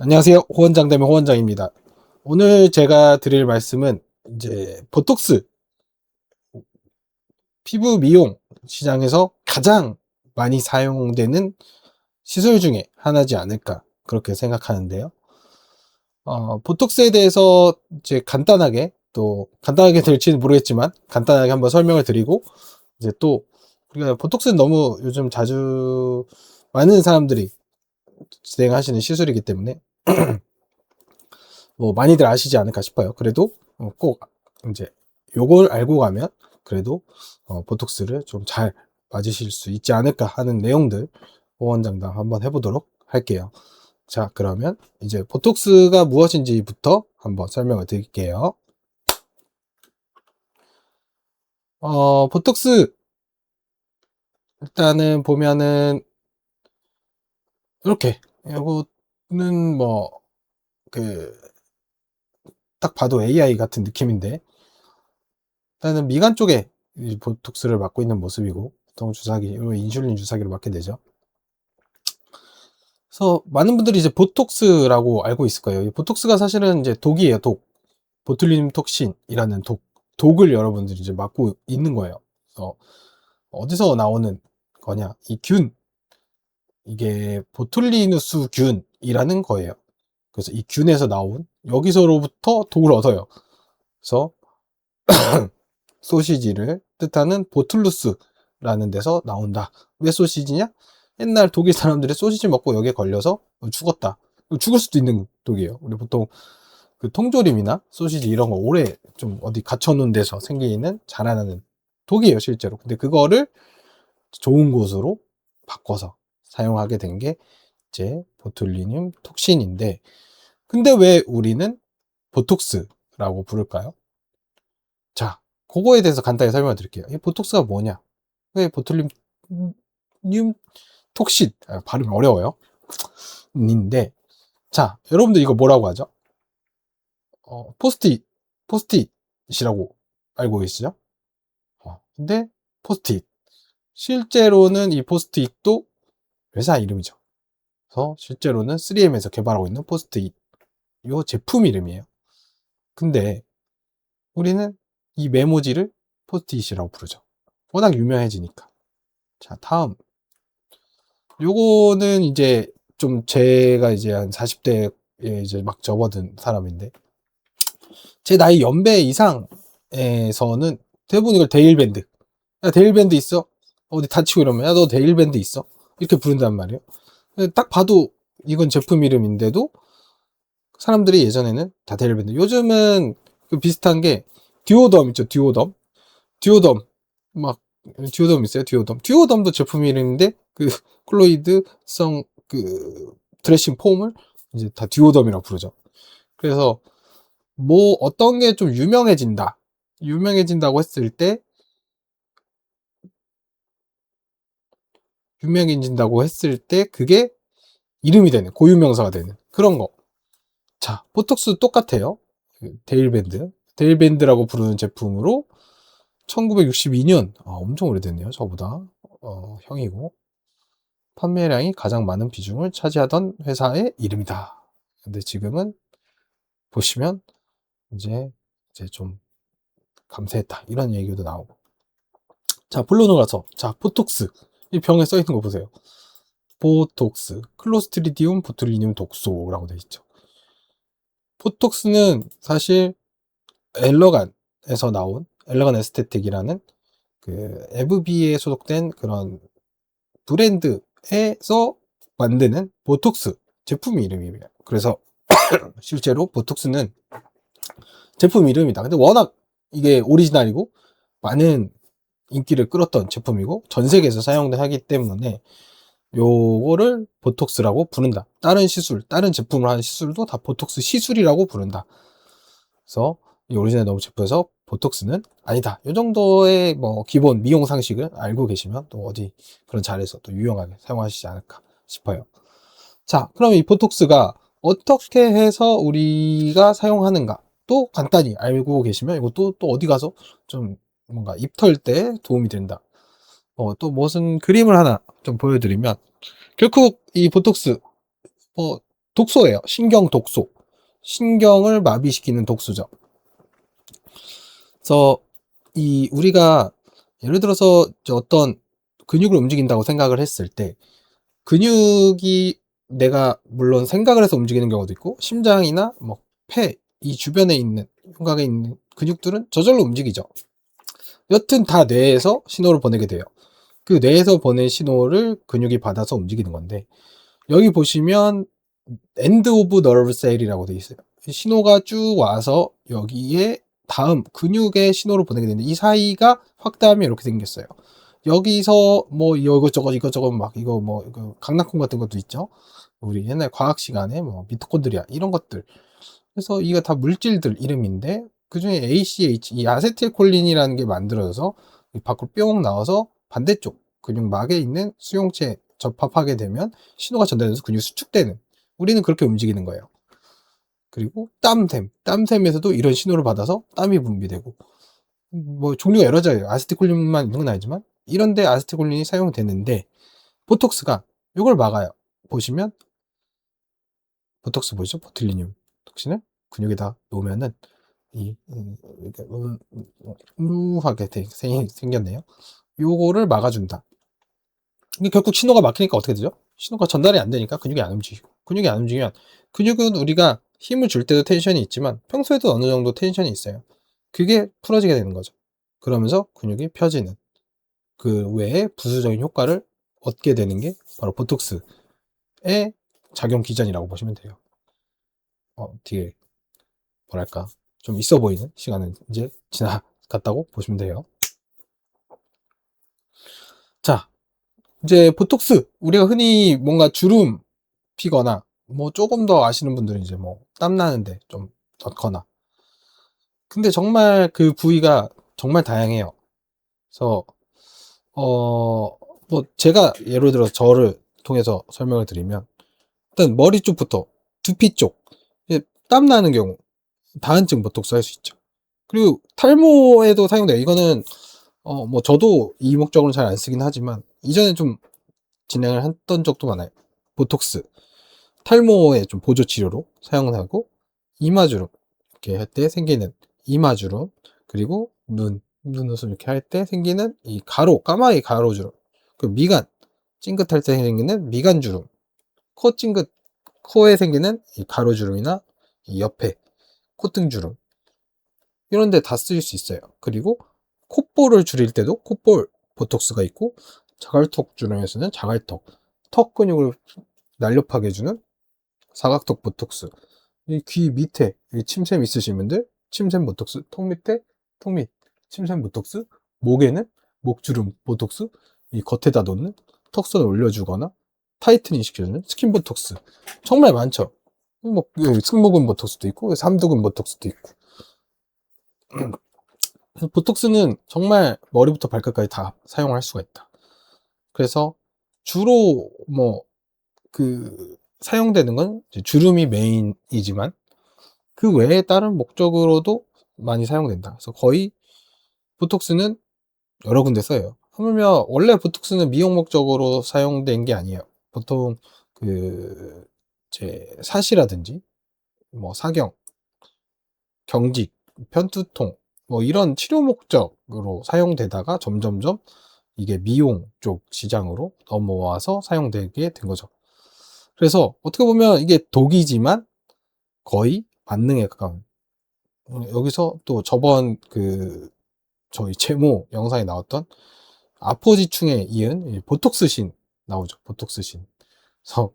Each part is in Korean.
안녕하세요. 호원장 되면 호원장입니다. 오늘 제가 드릴 말씀은 이제 보톡스 피부 미용 시장에서 가장 많이 사용되는 시술 중에 하나지 않을까 그렇게 생각하는데요. 보톡스에 대해서 이제 간단하게 또 간단하게 될지는 모르겠지만 간단하게 한번 설명을 드리고 이제 또 우리가 보톡스는 너무 요즘 자주 많은 사람들이 진행하시는 시술이기 때문에 뭐 많이들 아시지 않을까 싶어요. 그래도 꼭 이제 요걸 알고 가면 그래도 보톡스를 좀 잘 맞으실 수 있지 않을까 하는 내용들 호언장담 한번 해보도록 할게요. 자, 그러면 이제 보톡스가 무엇인지부터 한번 설명을 드릴게요. 보톡스 일단은 보면은 이렇게 이거는 뭐 그 딱 봐도 AI 같은 느낌인데 일단은 미간 쪽에 이 보톡스를 맞고 있는 모습이고 보통 주사기, 인슐린 주사기로 맞게 되죠. 그래서 많은 분들이 이제 보톡스라고 알고 있을 거예요. 이 보톡스가 사실은 이제 독이에요, 독. 보툴리눔 톡신이라는 독을 여러분들이 이제 맞고 있는 거예요. 그래서 어디서 나오는 거냐? 이 균, 이게 보툴리누스 균이라는 거예요. 그래서 이 균에서 나온 여기서로부터 독을 얻어요. 그래서 소시지를 뜻하는 보툴루스라는 데서 나온다. 왜 소시지냐? 옛날 독일 사람들이 소시지 먹고 여기에 걸려서 죽었다. 죽을 수도 있는 독이에요. 우리 보통 그 통조림이나 소시지 이런 거 오래 좀 어디 갇혀놓은 데서 생기는 자라나는 독이에요, 실제로. 근데 그거를 좋은 곳으로 바꿔서 사용하게 된 게 이제 보툴리늄 톡신인데, 근데 왜 우리는 보톡스라고 부를까요? 자, 그거에 대해서 간단히 설명을 드릴게요. 이 보톡스가 뭐냐? 왜 보툴리눔 톡신, 발음이 어려워요. 인데, 자, 여러분들 이거 뭐라고 하죠? 포스트잇, 포스트잇이라고 알고 계시죠? 근데 포스트잇. 실제로는 이 포스트잇도 회사 이름이죠. 그래서 실제로는 3M에서 개발하고 있는 포스트잇. 이 제품 이름이에요. 근데 우리는 이 메모지를 포스트잇이라고 부르죠. 워낙 유명해지니까. 자, 다음. 요거는 이제 좀 제가 이제 한 40대에 이제 막 접어든 사람인데, 제 나이 연배 이상에서는 대부분 이걸 데일밴드. 야, 데일밴드 있어? 어디 다치고 이러면, 야, 너 데일밴드 있어? 이렇게 부른단 말이에요. 딱 봐도 이건 제품 이름인데도 사람들이 예전에는 다 데일밴드. 요즘은 그 비슷한 게 듀오덤 있죠, 듀오덤. 듀오덤. 막, 듀오덤 있어요, 듀오덤. 듀오덤도 제품 이름인데, 그, 콜로이드성 그 드레싱 폼을 이제 다 듀오덤이라고 부르죠. 그래서 뭐 어떤 게 좀 유명해진다. 유명해진다고 했을 때 유명해진다고 했을 때 그게 이름이 되는 고유명사가 되는 그런 거. 자, 보톡스 똑같아요. 데일밴드. 데일밴드라고 부르는 제품으로 1962년, 엄청 오래됐네요. 저보다. 형이고. 판매량이 가장 많은 비중을 차지하던 회사의 이름이다. 근데 지금은 보시면 이제 좀 감퇴했다. 이런 얘기도 나오고. 자, 본론으로 가서. 자, 보톡스. 이 병에 써 있는 거 보세요. 보톡스, 클로스트리디움 보툴리늄 독소라고 되어 있죠. 보톡스는 사실 엘러간에서 나온 엘러간 에스테틱이라는 그 FB에 소속된 그런 브랜드에서 만드는 보톡스 제품 이름입니다. 그래서 실제로 보톡스는 제품 이름이다. 근데 워낙 이게 오리지널이고 많은 인기를 끌었던 제품이고 전 세계에서 사용하기 때문에 요거를 보톡스라고 부른다. 다른 시술, 다른 제품을 하는 시술도 다 보톡스 시술이라고 부른다. 그래서 이 오리지널 너무 제품에서 보톡스는 아니다. 이 정도의 뭐 기본 미용 상식을 알고 계시면 또 어디 그런 자리에서 또 유용하게 사용하시지 않을까 싶어요. 자, 그럼 이 보톡스가 어떻게 해서 우리가 사용하는가? 또 간단히 알고 계시면 이것도 또 어디 가서 좀 뭔가 입 털 때 도움이 된다. 또 무슨 그림을 하나 좀 보여드리면 결국 이 보톡스 독소예요. 신경 독소. 신경을 마비시키는 독소죠. 그래서 우리가 예를 들어서 어떤 근육을 움직인다고 생각을 했을 때 근육이 내가 물론 생각을 해서 움직이는 경우도 있고 심장이나 뭐 폐, 이 주변에 있는 흉곽에 있는 근육들은 저절로 움직이죠. 여튼 다 뇌에서 신호를 보내게 돼요. 그 뇌에서 보낸 신호를 근육이 받아서 움직이는 건데 여기 보시면 end of nerve cell이라고 되어 있어요. 신호가 쭉 와서 여기에 다음 근육에 신호를 보내게 되는데 이 사이가 확대하면 이렇게 생겼어요. 여기서 뭐 이것저것 막 이거 강낭콩 같은 것도 있죠. 우리 옛날 과학 시간에 뭐 미토콘드리아 이런 것들. 그래서 이거 다 물질들 이름인데 그중에 ACH 이 아세틸콜린이라는 게 만들어져서 밖으로 뿅 나와서 반대쪽 근육막에 있는 수용체에 접합하게 되면 신호가 전달돼서 근육이 수축되는, 우리는 그렇게 움직이는 거예요. 그리고 땀샘에서도 이런 신호를 받아서 땀이 분비되고 뭐 종류가 여러 가지예요. 아세틸콜린만 있는 건 아니지만 이런데 아세틸콜린이 사용되는데 보톡스가 이걸 막아요. 보시면 보톡스 보이죠? 보툴리늄 톡신을 근육에다 놓으면은 이렇게 우하게 생겼네요. 요거를 막아준다. 이게 결국 신호가 막히니까 어떻게 되죠? 신호가 전달이 안 되니까 근육이 안 움직이고, 근육이 안 움직이면, 근육은 우리가 힘을 줄 때도 텐션이 있지만 평소에도 어느 정도 텐션이 있어요. 그게 풀어지게 되는 거죠. 그러면서 근육이 펴지는, 그 외에 부수적인 효과를 얻게 되는 게 바로 보톡스의 작용 기전이라고 보시면 돼요. 뒤에 뭐랄까 좀 있어 보이는 시간은 이제 지나갔다고 보시면 돼요. 자, 이제 보톡스, 우리가 흔히 뭔가 주름 피거나 뭐 조금 더 아시는 분들은 이제 뭐 땀나는데 좀 넣거나, 근데 정말 그 부위가 정말 다양해요. 그래서 뭐 제가 예를 들어서 저를 통해서 설명을 드리면 일단 머리 쪽부터 두피 쪽 땀 나는 경우 다한증 보톡스 할 수 있죠. 그리고 탈모에도 사용돼요. 이거는 뭐 저도 이 목적으로 잘 안 쓰긴 하지만 이전에 좀 진행을 했던 적도 많아요. 보톡스 탈모의 좀 보조 치료로 사용을 하고, 이마주름 이렇게 할 때 생기는 이마주름, 그리고 눈웃음 이렇게 할 때 생기는 이 까마귀 가로주름, 그 미간 찡긋할 때 생기는 미간주름, 코 찡긋 코에 생기는 이 가로주름이나 이 옆에 콧등주름, 이런 데 다 쓰일 수 있어요. 그리고 콧볼을 줄일 때도 콧볼 보톡스가 있고, 자갈턱 주름에서는 자갈턱, 턱 근육을 날렵하게 해주는 사각턱 보톡스, 이 귀 밑에 침샘 있으신 분들 침샘 보톡스, 턱 밑에 턱 밑 침샘 보톡스, 목에는 목주름 보톡스, 이 겉에다 놓는 턱선을 올려주거나 타이트닝 시켜주는 스킨 보톡스, 정말 많죠. 뭐 승모근 보톡스도 있고 삼두근 보톡스도 있고. 보톡스는 정말 머리부터 발끝까지 다 사용할 수가 있다. 그래서 주로 뭐 사용되는 건 주름이 메인이지만 그 외에 다른 목적으로도 많이 사용된다. 그래서 거의 보톡스는 여러 군데 써요. 하물며 원래 보톡스는 미용 목적으로 사용된 게 아니에요. 보통 제 사시라든지 뭐 사경, 경직, 편두통 뭐 이런 치료 목적으로 사용되다가 점점점 이게 미용 쪽 시장으로 넘어와서 사용되게 된 거죠. 그래서 어떻게 보면 이게 독이지만 거의 만능에 가까운, 여기서 또 저번 저희 제모 영상에 나왔던 아포지충에 이은 보톡스 신 나오죠. 보톡스 신. 그래서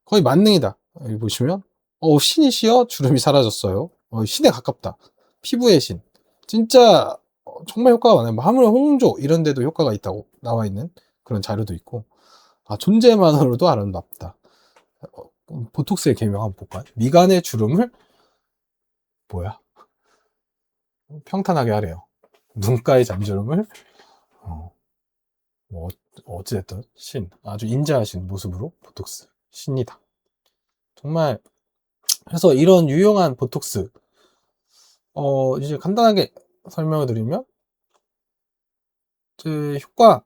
거의 만능이다. 여기 보시면 신이시여 주름이 사라졌어요. 신에 가깝다. 피부의 신. 진짜 정말 효과가 많아요. 하물 홍조 이런 데도 효과가 있다고 나와 있는 그런 자료도 있고, 존재만으로도 아름답다. 보톡스의 개명 한번 볼까요? 미간의 주름을 평탄하게 하래요. 눈가의 잠주름을 뭐 어찌됐든 아주 인자하신 모습으로 보톡스 신이다. 정말. 그래서 이런 유용한 보톡스 이제 간단하게 설명을 드리면 제 효과,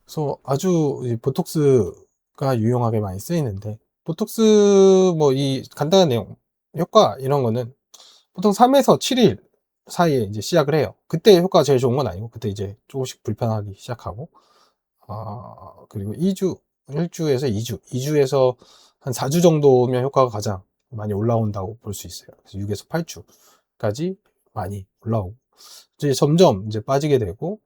그래서 아주 보톡스 유용하게 많이 쓰이는데, 보톡스 뭐 이 간단한 내용, 효과 이런 거는 보통 3에서 7일 사이에 이제 시작을 해요. 그때 효과가 제일 좋은 건 아니고, 그때 이제 조금씩 불편하기 시작하고, 그리고 2주, 1주에서 2주, 2주에서 한 4주 정도면 효과가 가장 많이 올라온다고 볼 수 있어요. 그래서 6에서 8주까지 많이 올라오고, 이제 점점 이제 빠지게 되고,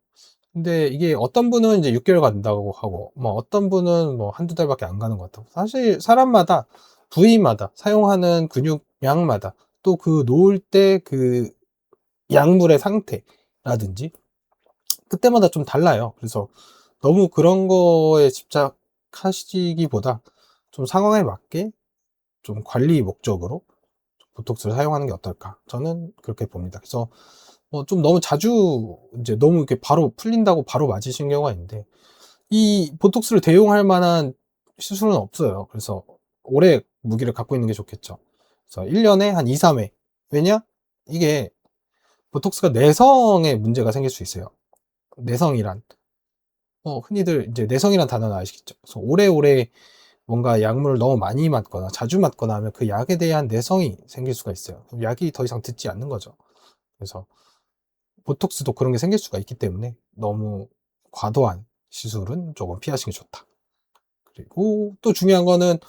근데 이게 어떤 분은 이제 6개월 간다고 하고, 뭐 어떤 분은 뭐 한두 달밖에 안 가는 것 같다고. 사실 사람마다, 부위마다, 사용하는 근육량마다, 또 그 놓을 때 그 약물의 상태라든지, 그때마다 좀 달라요. 그래서 너무 그런 거에 집착하시기보다 좀 상황에 맞게 좀 관리 목적으로 보톡스를 사용하는 게 어떨까? 저는 그렇게 봅니다. 그래서 뭐 좀 너무 자주 이제 너무 이렇게 바로 풀린다고 바로 맞으시는 경우가 있는데, 이 보톡스를 대용할 만한 시술은 없어요. 그래서 오래 무기를 갖고 있는 게 좋겠죠. 그래서 1년에 한 2, 3회. 왜냐? 이게 보톡스가 내성에 문제가 생길 수 있어요. 내성이란, 흔히들 이제 내성이란 단어는 아시겠죠? 그래서 오래오래 뭔가 약물을 너무 많이 맞거나 자주 맞거나 하면 그 약에 대한 내성이 생길 수가 있어요. 그럼 약이 더 이상 듣지 않는 거죠. 그래서 보톡스도 그런 게 생길 수가 있기 때문에 너무 과도한 시술은 조금 피하시는 게 좋다. 그리고 또 중요한 거는,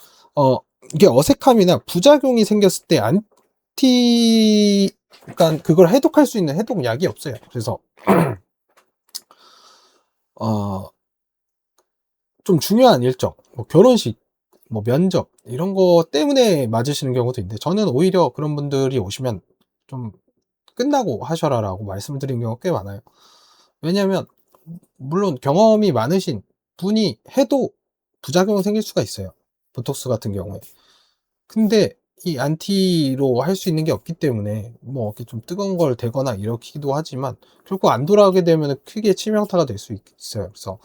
이게 어색함이나 부작용이 생겼을 때 그러니까 그걸 해독할 수 있는 해독약이 없어요. 그래서 어, 좀 중요한 일정, 뭐 결혼식, 뭐 면접 이런 거 때문에 맞으시는 경우도 있는데, 저는 오히려 그런 분들이 오시면 좀 끝나고 하셔라라고 말씀드린 경우가 꽤 많아요. 왜냐하면 물론 경험이 많으신 분이 해도 부작용이 생길 수가 있어요. 보톡스 같은 경우에. 근데 이 안티로 할 수 있는 게 없기 때문에 뭐 이렇게 좀 뜨거운 걸 대거나 이렇기도 하지만, 결국 안 돌아오게 되면 크게 치명타가 될 수 있어요. 그래서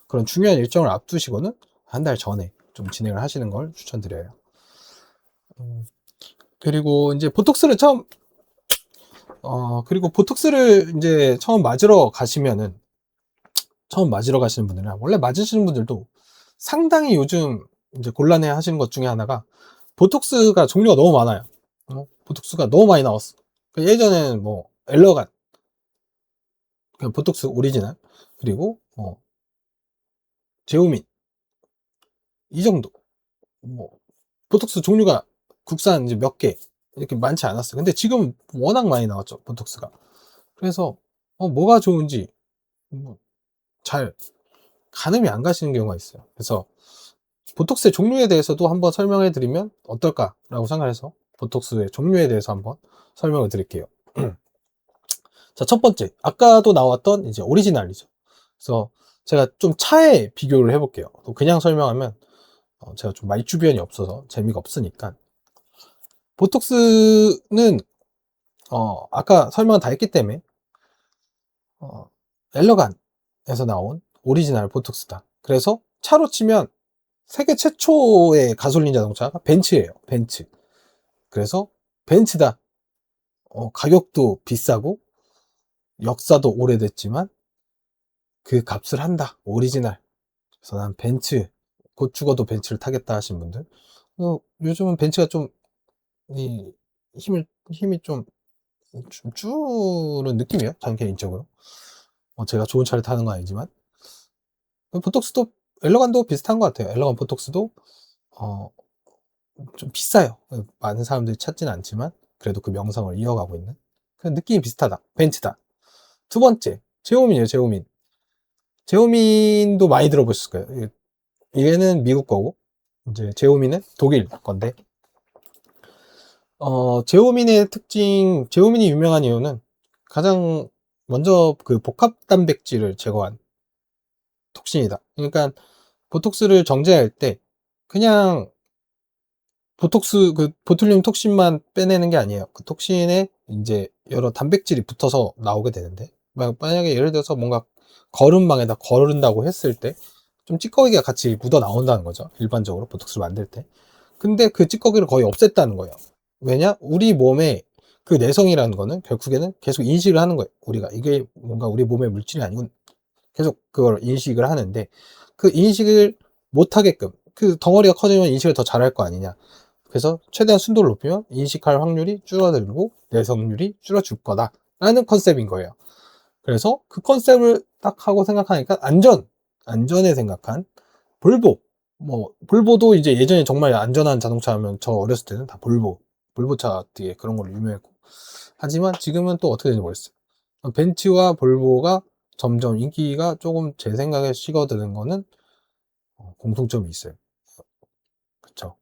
그런 중요한 일정을 앞두시고는 한 달 전에 좀 진행을 하시는 걸 추천드려요. 그리고 이제 보톡스를 이제 처음 맞으러 가시면은, 처음 맞으러 가시는 분들이나 원래 맞으시는 분들도 상당히 요즘 이제 곤란해 하시는 것 중에 하나가, 보톡스가 종류가 너무 많아요. 보톡스가 너무 많이 나왔어. 예전에는 뭐 엘러간, 그냥 보톡스 오리지널, 그리고 제오민, 이 정도. 뭐 보톡스 종류가 국산 이제 몇 개 이렇게 많지 않았어요. 근데 지금 워낙 많이 나왔죠, 보톡스가. 그래서 뭐가 좋은지 잘 가늠이 안 가시는 경우가 있어요. 그래서 보톡스의 종류에 대해서도 한번 설명해 드리면 어떨까라고 생각해서 보톡스의 종류에 대해서 한번 설명을 드릴게요. 자, 첫 번째, 아까도 나왔던 이제 오리지널이죠. 그래서 제가 좀 차에 비교를 해볼게요. 또 그냥 설명하면 제가 좀 말주변이 없어서 재미가 없으니까. 보톡스는 아까 설명을 다 했기 때문에 어, 엘러간에서 나온 오리지널 보톡스다. 그래서 차로 치면 세계 최초의 가솔린 자동차가 벤츠예요. 벤츠. 그래서 벤츠다. 가격도 비싸고 역사도 오래됐지만 그 값을 한다. 오리지널. 그래서 난 벤츠, 곧 죽어도 벤츠를 타겠다 하신 분들. 요즘은 벤츠가 좀 이 힘이 좀 주는 느낌이에요. 저는 개인적으로. 제가 좋은 차를 타는 건 아니지만. 보톡스도, 엘러간도 비슷한 것 같아요. 엘러간 보톡스도 어, 좀 비싸요. 많은 사람들이 찾지는 않지만 그래도 그 명성을 이어가고 있는 그 느낌이 비슷하다. 벤츠다. 두 번째, 제오민이에요. 제오민. 제오민도 많이 들어보셨을 거예요. 얘는 미국 거고, 이제 제오민은 독일 건데, 제오민의 특징, 제오민이 유명한 이유는 가장 먼저 그 복합 단백질을 제거한 톡신이다. 그러니까 보톡스를 정제할 때 그냥 보톡스 그 보툴륨 톡신만 빼내는 게 아니에요. 그 톡신에 이제 여러 단백질이 붙어서 나오게 되는데, 만약에 예를 들어서 뭔가 거름망에다 거른다고 했을 때 좀 찌꺼기가 같이 묻어 나온다는 거죠. 일반적으로 보톡스를 만들 때. 근데 그 찌꺼기를 거의 없앴다는 거예요. 왜냐? 우리 몸에 그 내성이라는 거는 결국에는 계속 인식을 하는 거예요. 우리가 이게 뭔가 우리 몸의 물질이 아니고 계속 그걸 인식을 하는데, 그 인식을 못 하게끔, 그 덩어리가 커지면 인식을 더 잘할 거 아니냐. 그래서 최대한 순도를 높이면 인식할 확률이 줄어들고 내성률이 줄어들 거다 라는 컨셉인 거예요. 그래서 그 컨셉을 딱 하고 생각하니까 안전에 생각한 볼보. 볼보도 이제 예전에 정말 안전한 자동차 하면 저 어렸을 때는 다 볼보차 뒤에 그런 걸로 유명했고. 하지만 지금은 또 어떻게 되는지 모르겠어요. 벤츠와 볼보가 점점 인기가 조금 제 생각에 식어드는 거는 공통점이 있어요. 그쵸.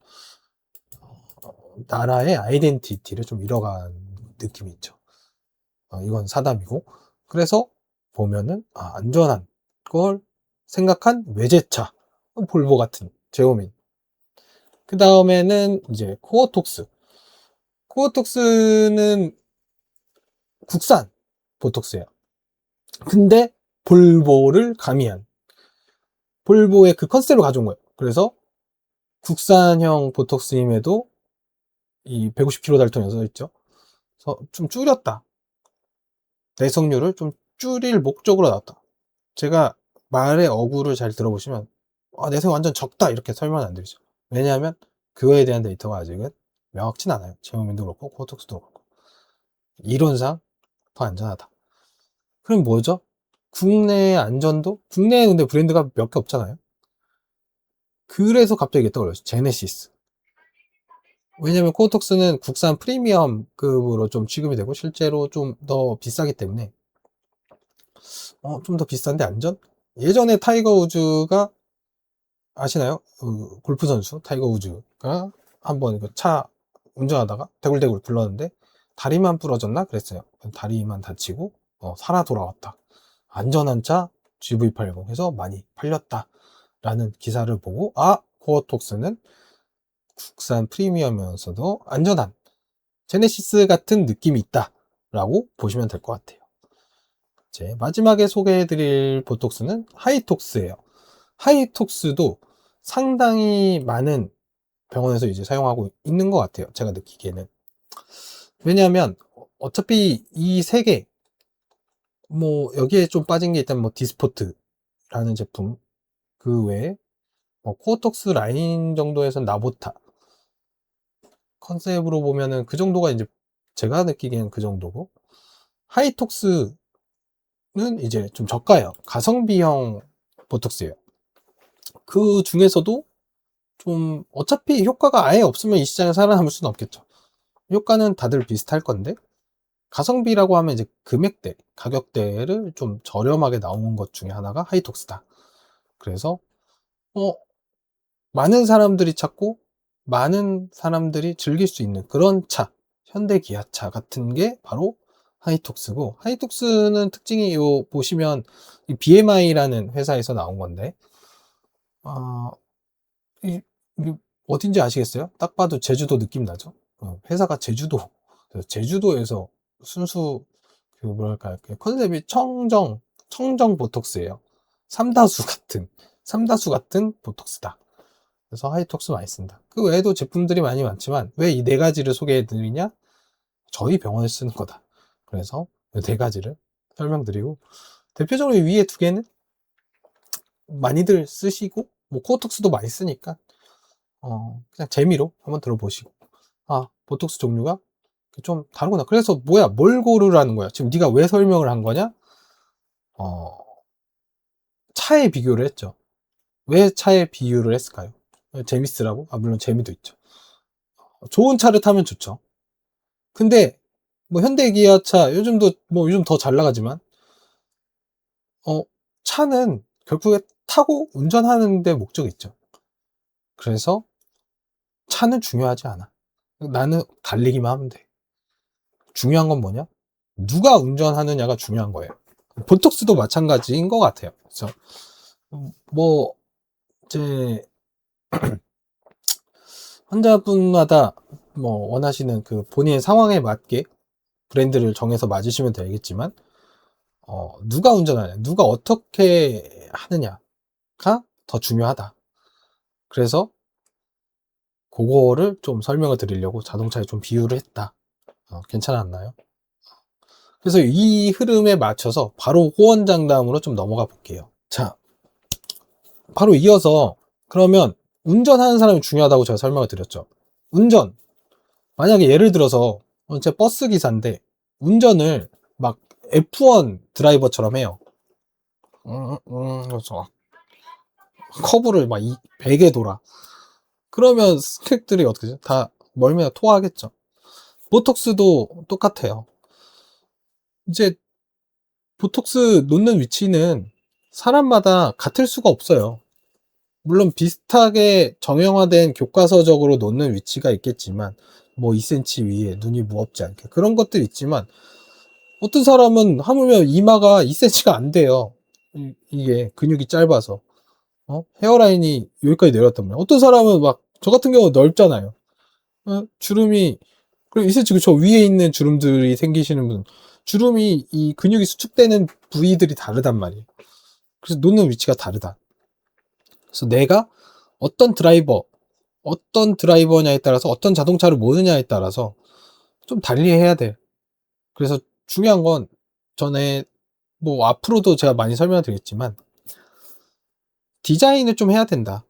나라의 아이덴티티를 좀 잃어간 느낌이 있죠. 이건 사담이고. 그래서 보면은, 안전한 걸 생각한 외제차. 볼보 같은, 제오민. 그 다음에는 이제 코어톡스. 코어톡스는 국산 보톡스예요. 근데 볼보를 가미한 볼보의 그 컨셉을 가져온 거예요. 그래서 국산형 보톡스임에도 이 150km 달ton이 써 있죠. 그래서 좀 줄였다. 내성률을 좀 줄일 목적으로 나왔다. 제가 말의 어구를 잘 들어보시면 내성 완전 적다 이렇게 설명은 안 드리죠. 왜냐하면 그거에 대한 데이터가 아직은 명확진 않아요. 제오민도 그렇고 코어톡스도 그렇고. 이론상 더 안전하다. 그럼 뭐죠? 국내의 안전도? 국내에 근데 브랜드가 몇 개 없잖아요. 그래서 갑자기 떠올렸어요. 제네시스. 왜냐면 코어톡스는 국산 프리미엄급으로 좀 취급이 되고 실제로 좀 더 비싸기 때문에 좀 더 비싼데 안전? 예전에 타이거 우즈가 아시나요? 골프 선수 타이거 우즈가 한번 그 차 운전하다가 대굴대굴 굴렀는데 다리만 부러졌나 그랬어요. 다리만 다치고 살아 돌아왔다. 안전한 차 GV80 해서 많이 팔렸다 라는 기사를 보고 코어톡스는 국산 프리미엄이면서도 안전한 제네시스 같은 느낌이 있다 라고 보시면 될 것 같아요. 이제 마지막에 소개해드릴 보톡스는 하이톡스예요. 하이톡스도 상당히 많은 병원에서 이제 사용하고 있는 것 같아요. 제가 느끼기에는. 왜냐하면 어차피 이 세 개, 여기에 좀 빠진 게 일단 디스포트라는 제품, 그 외에 코어톡스 라인 정도에선 나보타 컨셉으로 보면은 그 정도가 이제 제가 느끼기에는 그 정도고, 하이톡스는 이제 좀 저가요. 가성비형 보톡스예요. 그 중에서도 좀 어차피 효과가 아예 없으면 이 시장에 살아남을 수는 없겠죠. 효과는 다들 비슷할 건데 가성비라고 하면 이제 금액대, 가격대를 좀 저렴하게 나온 것 중에 하나가 하이톡스다. 그래서 많은 사람들이 찾고 많은 사람들이 즐길 수 있는 그런 차, 현대 기아차 같은 게 바로 하이톡스고, 하이톡스는 특징이 보시면 이 BMI라는 회사에서 나온 건데 이, 어딘지 아시겠어요? 딱 봐도 제주도 느낌 나죠? 회사가 제주도에서 순수 뭐랄까 컨셉이 청정 보톡스예요. 삼다수 같은 보톡스다. 그래서 하이톡스 많이 쓴다. 그 외에도 제품들이 많이 많지만 왜 이 네 가지를 소개해 드리냐? 저희 병원에 쓰는 거다. 그래서 이 네 가지를 설명드리고, 대표적으로 위에 두 개는 많이들 쓰시고 코어톡스도 많이 쓰니까 그냥 재미로 한번 들어보시고, 보톡스 종류가 좀 다르구나. 그래서 뭘 고르라는 거야? 지금 네가 왜 설명을 한 거냐? 차에 비교를 했죠. 왜 차에 비유를 했을까요? 재밌으라고? 물론 재미도 있죠. 좋은 차를 타면 좋죠. 근데 현대 기아차 요즘 더 잘 나가지만 차는 결국에 타고 운전하는 데 목적이 있죠. 그래서 차는 중요하지 않아. 나는 달리기만 하면 돼. 중요한 건 뭐냐? 누가 운전하느냐가 중요한 거예요. 보톡스도 마찬가지인 것 같아요. 그래서 이제 환자분마다 원하시는 그 본인의 상황에 맞게 브랜드를 정해서 맞으시면 되겠지만 누가 운전하냐, 누가 어떻게 하느냐가 더 중요하다. 그래서 그거를 좀 설명을 드리려고 자동차에 좀 비유를 했다. 괜찮았나요? 그래서 이 흐름에 맞춰서 바로 호언장담으로 좀 넘어가 볼게요. 자, 바로 이어서 그러면 운전하는 사람이 중요하다고 제가 설명을 드렸죠. 운전. 만약에 예를 들어서 제 버스 기사인데 운전을 막 F1 드라이버처럼 해요. 그래서 커브를 막 100에 돌아. 그러면 스객들이 어떻게 되죠? 다 멀미나 토하겠죠. 보톡스도 똑같아요. 이제 보톡스 놓는 위치는 사람마다 같을 수가 없어요. 물론 비슷하게 정형화된 교과서적으로 놓는 위치가 있겠지만 뭐 2cm 위에 눈이 무겁지 않게 그런 것들이 있지만 어떤 사람은 하물며 이마가 2cm가 안 돼요. 이게 근육이 짧아서 헤어라인이 여기까지 내려왔단 말이에요. 어떤 사람은 막 저 같은 경우 넓잖아요. 주름이 그리고 2cm 그저 위에 있는 주름들이 생기시는 분 주름이 이 근육이 수축되는 부위들이 다르단 말이에요. 그래서 놓는 위치가 다르다. 그래서 내가 어떤 드라이버냐에 따라서 어떤 자동차를 모느냐에 따라서 좀 달리해야 돼. 그래서 중요한 건 전에 뭐 앞으로도 제가 많이 설명을 드리겠지만 디자인을 좀 해야 된다.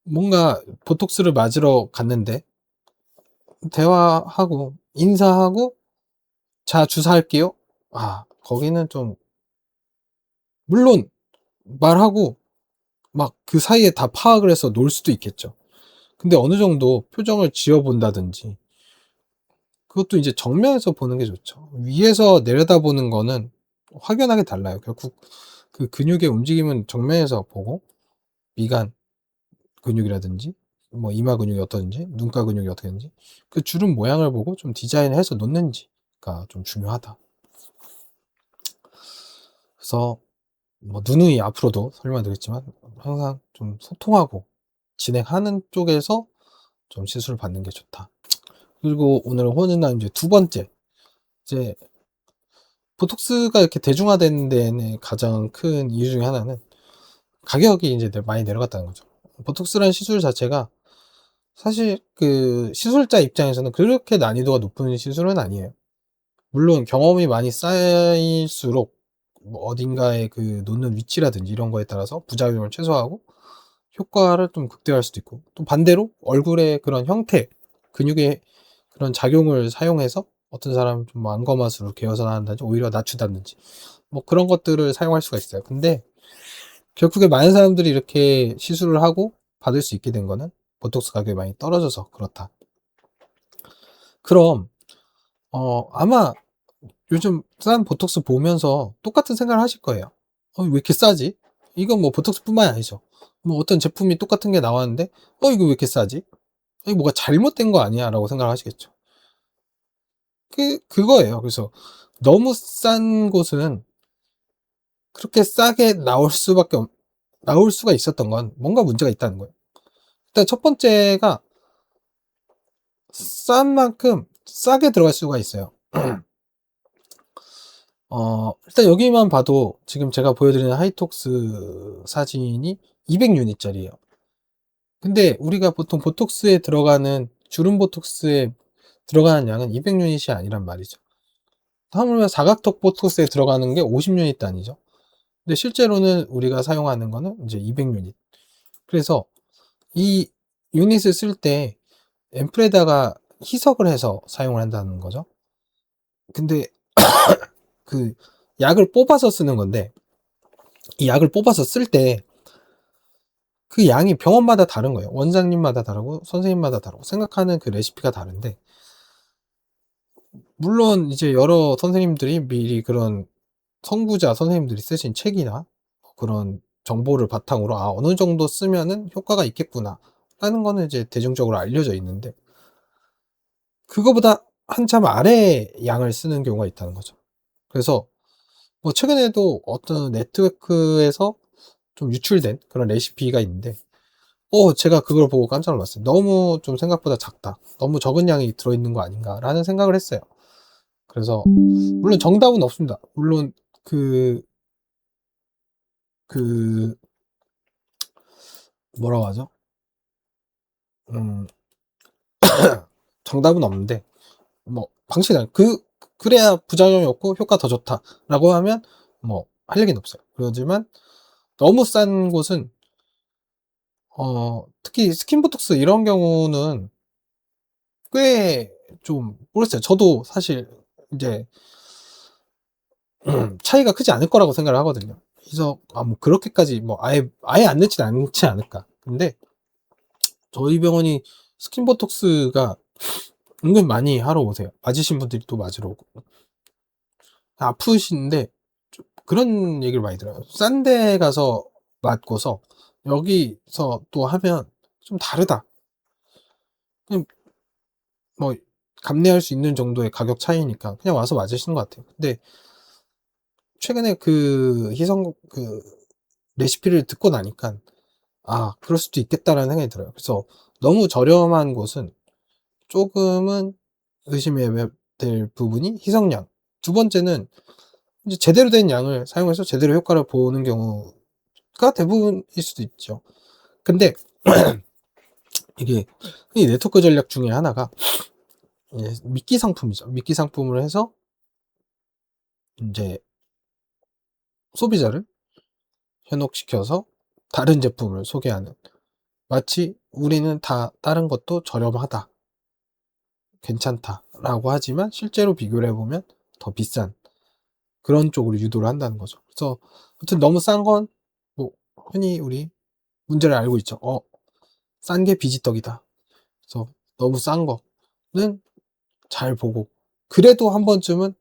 뭔가 보톡스를 맞으러 갔는데 대화하고 인사하고 자 주사할게요. 거기는 좀 물론 말하고 막 그 사이에 다 파악을 해서 놀 수도 있겠죠. 근데 어느 정도 표정을 지어 본다든지 그것도 이제 정면에서 보는 게 좋죠. 위에서 내려다보는 거는 확연하게 달라요. 결국 그 근육의 움직임은 정면에서 보고 미간 근육이라든지 뭐 이마 근육이 어떠는지 눈가 근육이 어떻게 되는지 그 주름 모양을 보고 좀 디자인해서 놓는지가 좀 중요하다. 그래서 뭐 누누이 앞으로도 설명드렸지만 항상 좀 소통하고 진행하는 쪽에서 좀 시술을 받는 게 좋다. 그리고 오늘 호전남 이제 두 번째 이제 보톡스가 이렇게 대중화된 데는 가장 큰 이유 중에 하나는 가격이 이제 많이 내려갔다는 거죠. 보톡스라는 시술 자체가 사실 그 시술자 입장에서는 그렇게 난이도가 높은 시술은 아니에요. 물론 경험이 많이 쌓일수록 뭐 어딘가에 그 놓는 위치라든지 이런 거에 따라서 부작용을 최소화하고 효과를 좀 극대화할 수도 있고 또 반대로 얼굴의 그런 형태, 근육의 그런 작용을 사용해서 어떤 사람은 좀 안검하수를 개선한다든지 오히려 낮춘다든지 뭐 그런 것들을 사용할 수가 있어요. 근데 결국에 많은 사람들이 이렇게 시술을 하고 받을 수 있게 된 거는 보톡스 가격이 많이 떨어져서 그렇다. 그럼 아마 요즘 싼 보톡스 보면서 똑같은 생각을 하실 거예요. 왜 이렇게 싸지? 이건 뭐 보톡스뿐만이 아니죠. 뭐 어떤 제품이 똑같은 게 나왔는데 이거 왜 이렇게 싸지? 이거 뭐가 잘못된 거 아니야?라고 생각을 하시겠죠. 그거예요. 그래서 너무 싼 곳은 그렇게 싸게 나올 수가 있었던 건 뭔가 문제가 있다는 거예요. 일단 첫 번째가 싼 만큼 싸게 들어갈 수가 있어요. 일단 여기만 봐도 지금 제가 보여드리는 하이톡스 사진이 200유닛짜리예요. 근데 우리가 보통 보톡스에 들어가는 주름 보톡스에 들어가는 양은 200유닛이 아니란 말이죠. 하물며 사각턱 보톡스에 들어가는 게 50유닛 단위죠. 근데 실제로는 우리가 사용하는 거는 이제 200유닛. 그래서 이 유닛을 쓸 때 앰플에다가 희석을 해서 사용을 한다는 거죠. 근데 그 약을 뽑아서 쓰는 건데 이 약을 뽑아서 쓸 때 그 양이 병원마다 다른 거예요. 원장님마다 다르고 선생님마다 다르고 생각하는 그 레시피가 다른데 물론 이제 여러 선생님들이 미리 그런 선구자 선생님들이 쓰신 책이나 그런 정보를 바탕으로 어느 정도 쓰면은 효과가 있겠구나 라는 거는 이제 대중적으로 알려져 있는데 그거보다 한참 아래의 양을 쓰는 경우가 있다는 거죠. 그래서 뭐 최근에도 어떤 네트워크에서 좀 유출된 그런 레시피가 있는데 제가 그걸 보고 깜짝 놀랐어요. 너무 좀 생각보다 작다. 너무 적은 양이 들어있는 거 아닌가라는 생각을 했어요. 그래서 물론 정답은 없습니다. 물론 그 그 뭐라고 하죠? 음 정답은 없는데 뭐 방식이 그래야 부작용이 없고 효과 더 좋다라고 하면 뭐 할 얘기는 없어요. 그러지만 너무 싼 곳은 특히 스킨보톡스 이런 경우는 꽤 좀 모르겠어요. 저도 사실 이제 차이가 크지 않을 거라고 생각을 하거든요. 그래서 뭐 그렇게까지 뭐 아예 안 넣진 않지 않을까. 근데 저희 병원이 스킨보톡스가 은근 많이 하러 오세요. 맞으신 분들이 또 맞으러 오고. 아프신데 좀 그런 얘기를 많이 들어요. 싼 데 가서 맞고서 여기서 또 하면 좀 다르다. 그냥 뭐 감내할 수 있는 정도의 가격 차이니까 그냥 와서 맞으시는 것 같아요. 근데 최근에 그 희성 레시피를 듣고 나니까 '아 그럴 수도 있겠다.'라는 생각이 들어요. 그래서 너무 저렴한 곳은 쪼금은 의심해야 될 부분이 희석량. 두 번째는 이제 제대로 된 양을 사용해서 제대로 효과를 보는 경우가 대부분일 수도 있죠. 근데 이게 이 네트워크 전략 중에 하나가 미끼 상품이죠. 미끼 상품을 해서 인제 소비자를 현혹시켜서 다른 제품을 소개하는, 마치 '우리는 다 다른 것도 저렴하다. 괜찮다.'라고 하지만 실제로 비교를 해 보면 더 비싼 그런 쪽으로 유도를 한다는 거죠. 그래서 아무튼 너무 싼 건 뭐 흔히 우리 문제를 알고 있죠. '싼 게 비지떡이다.' 그래서 너무 싼 거는 잘 보고, 그래도 한 번쯤은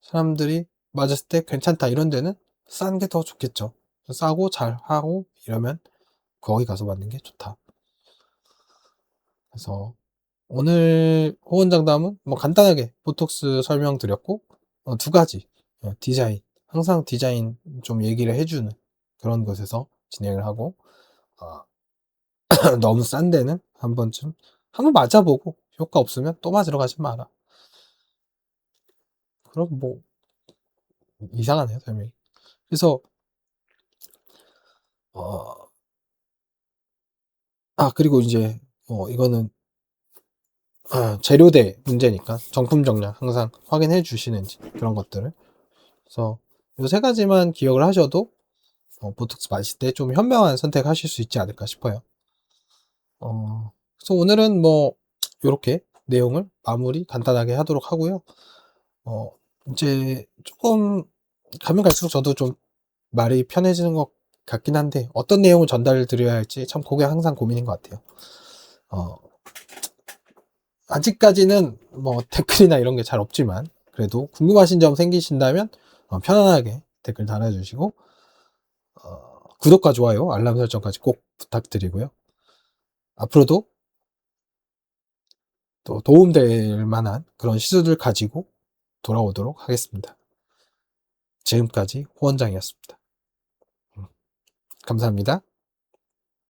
사람들이 맞았을 때 '괜찮다.' 이런 데는 싼 게 더 좋겠죠. 싸고 잘하고 이러면 거기 가서 맞는 게 좋다. 그래서 오늘 호언장담은 뭐 간단하게 보톡스 설명드렸고, 두 가지 디자인, 항상 디자인 좀 얘기를 해 주는 그런 곳에서 진행을 하고, 어 너무 싼 데는 한 번쯤 한번 맞아 보고 효과 없으면 또 맞으러 가지 마라. 그럼 뭐 이상하네요, 설명이. 그래서 어 그리고 인제 이거는 재료대 문제니까 정품 정량 항상 확인해 주시는지 그런 것들을. 그래서 요 3 가지만 기억을 하셔도 보톡스 맞을 때 좀 현명한 선택하실 수 있지 않을까 싶어요. 그래서 오늘은 뭐 요렇게 내용을 마무리 간단하게 하도록 하고요. 어 인제 쪼끔 가면 갈수록 저도 좀 말이 편해지는 것 같긴 한데 어떤 내용을 전달 드려야 할지 참 그게 항상 고민인 것 같아요. 어 아직까지는 뭐 댓글이나 이런 게 잘 없지만 그래도 궁금하신 점 생기신다면 편안하게 댓글 달아 주시고, 구독과 좋아요, 알람 설정까지 꼭 부탁드리고요. 앞으로도 또 도움될 만한 그런 시술들 가지고 돌아오도록 하겠습니다. 지금까지 후원장이었습니다. 감사합니다.